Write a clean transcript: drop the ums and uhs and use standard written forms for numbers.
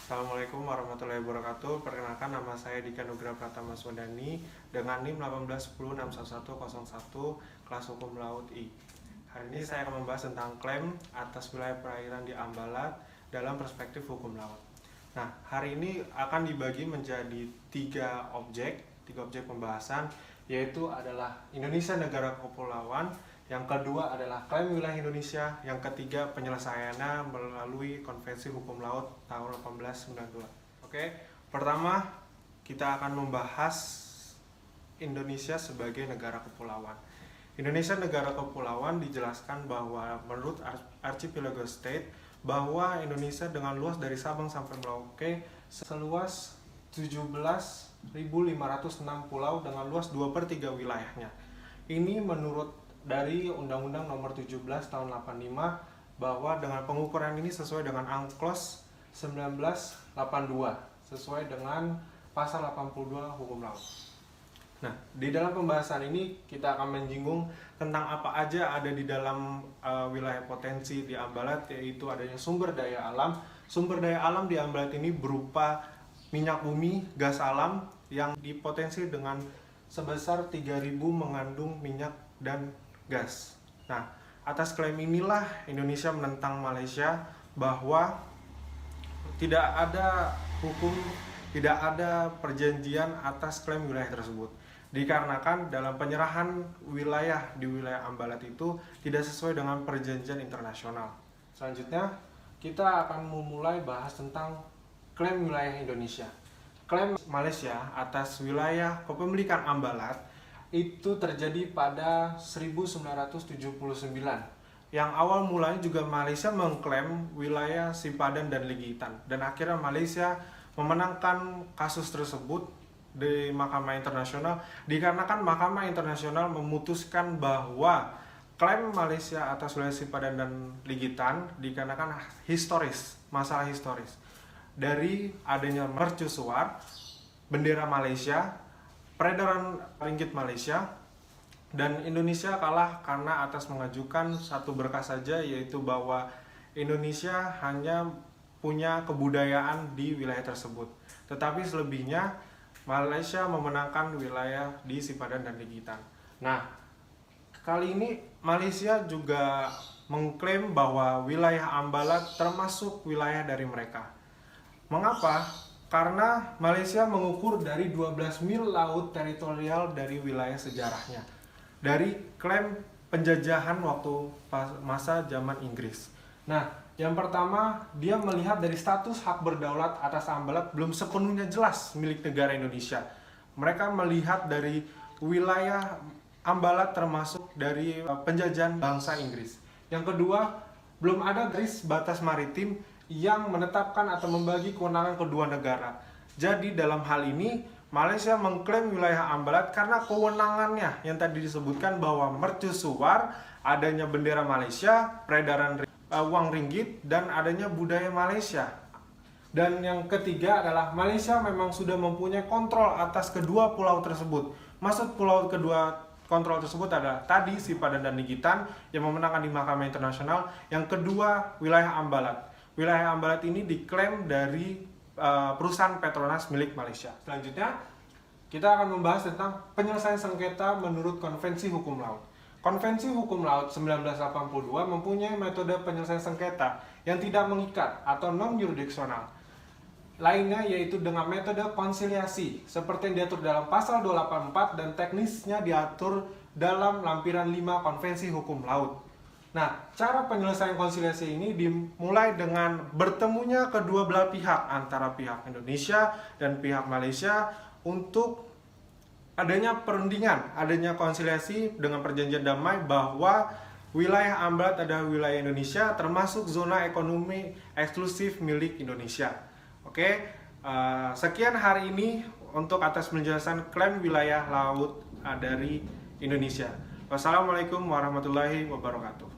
Assalamualaikum warahmatullahi wabarakatuh. Perkenalkan, nama saya Dika Nugraha Pratama Swadani dengan NIM 181061101 kelas hukum laut I. Hari ini saya akan membahas tentang klaim atas wilayah perairan di Ambalat dalam perspektif hukum laut. Nah, hari ini akan dibagi menjadi tiga objek pembahasan, yaitu adalah Indonesia negara kepulauan, yang kedua adalah klaim wilayah Indonesia, yang ketiga penyelesaiannya melalui Konvensi Hukum Laut tahun 1892. Oke, pertama kita akan membahas Indonesia sebagai negara kepulauan. Indonesia negara kepulauan dijelaskan bahwa menurut Archipelago State bahwa Indonesia dengan luas dari Sabang sampai Merauke seluas 17.506 pulau dengan luas 2/3 wilayahnya. Ini menurut dari Undang-Undang Nomor 17 Tahun 85 bahwa dengan pengukuran ini sesuai dengan Unclos 1982 sesuai dengan pasal 82 Hukum Laut. Nah, di dalam pembahasan ini kita akan menyinggung tentang apa aja ada di dalam wilayah potensi di Ambalat, yaitu adanya sumber daya alam. Sumber daya alam di Ambalat ini berupa minyak bumi, gas alam yang dipotensi dengan sebesar 3.000 mengandung minyak dan gas. Nah, atas klaim inilah Indonesia menentang Malaysia bahwa tidak ada hukum, tidak ada perjanjian atas klaim wilayah tersebut. Dikarenakan dalam penyerahan wilayah di wilayah Ambalat itu tidak sesuai dengan perjanjian internasional. Selanjutnya, kita akan memulai bahas tentang klaim wilayah Indonesia. Klaim Malaysia atas wilayah kepemilikan Ambalat itu terjadi pada 1979. Yang awal mulanya juga Malaysia mengklaim wilayah Sipadan dan Ligitan, dan akhirnya Malaysia memenangkan kasus tersebut di Mahkamah Internasional dikarenakan Mahkamah Internasional memutuskan bahwa klaim Malaysia atas wilayah Sipadan dan Ligitan dikarenakan masalah historis dari adanya mercusuar, bendera Malaysia, peredaran ringgit Malaysia, dan Indonesia kalah karena atas mengajukan satu berkas saja, yaitu bahwa Indonesia hanya punya kebudayaan di wilayah tersebut. Tetapi selebihnya Malaysia memenangkan wilayah di Sipadan dan Ligitan. Nah, kali ini Malaysia juga mengklaim bahwa wilayah Ambalat termasuk wilayah dari mereka. Mengapa? Karena Malaysia mengukur dari 12 mil laut teritorial dari wilayah sejarahnya, dari klaim penjajahan waktu masa zaman Inggris. Nah, yang pertama, dia melihat dari status hak berdaulat atas Ambalat belum sepenuhnya jelas milik negara Indonesia. Mereka melihat dari wilayah Ambalat termasuk dari penjajahan bangsa Inggris. Yang kedua, belum ada garis batas maritim yang menetapkan atau membagi kewenangan kedua negara. Jadi dalam hal ini Malaysia mengklaim wilayah Ambalat karena kewenangannya yang tadi disebutkan bahwa mercusuar, adanya bendera Malaysia, peredaran uang ringgit, dan adanya budaya Malaysia. Dan yang ketiga adalah Malaysia memang sudah mempunyai kontrol atas kedua pulau tersebut. Maksud pulau kedua kontrol tersebut adalah tadi Sipadan dan Ligitan yang memenangkan di Mahkamah Internasional. Yang kedua wilayah Ambalat. Wilayah Ambalat ini diklaim dari perusahaan Petronas milik Malaysia. Selanjutnya, kita akan membahas tentang penyelesaian sengketa menurut Konvensi Hukum Laut. Konvensi Hukum Laut 1982 mempunyai metode penyelesaian sengketa yang tidak mengikat atau non-jurisdiksional. Lainnya yaitu dengan metode konsiliasi, seperti yang diatur dalam pasal 284 dan teknisnya diatur dalam lampiran 5 Konvensi Hukum Laut. Nah, cara penyelesaian konsiliasi ini dimulai dengan bertemunya kedua belah pihak, antara pihak Indonesia dan pihak Malaysia, untuk adanya perundingan, adanya konsiliasi dengan perjanjian damai bahwa wilayah Ambalat adalah wilayah Indonesia, termasuk zona ekonomi eksklusif milik Indonesia. Oke, sekian hari ini untuk atas penjelasan klaim wilayah laut dari Indonesia. Wassalamualaikum warahmatullahi wabarakatuh.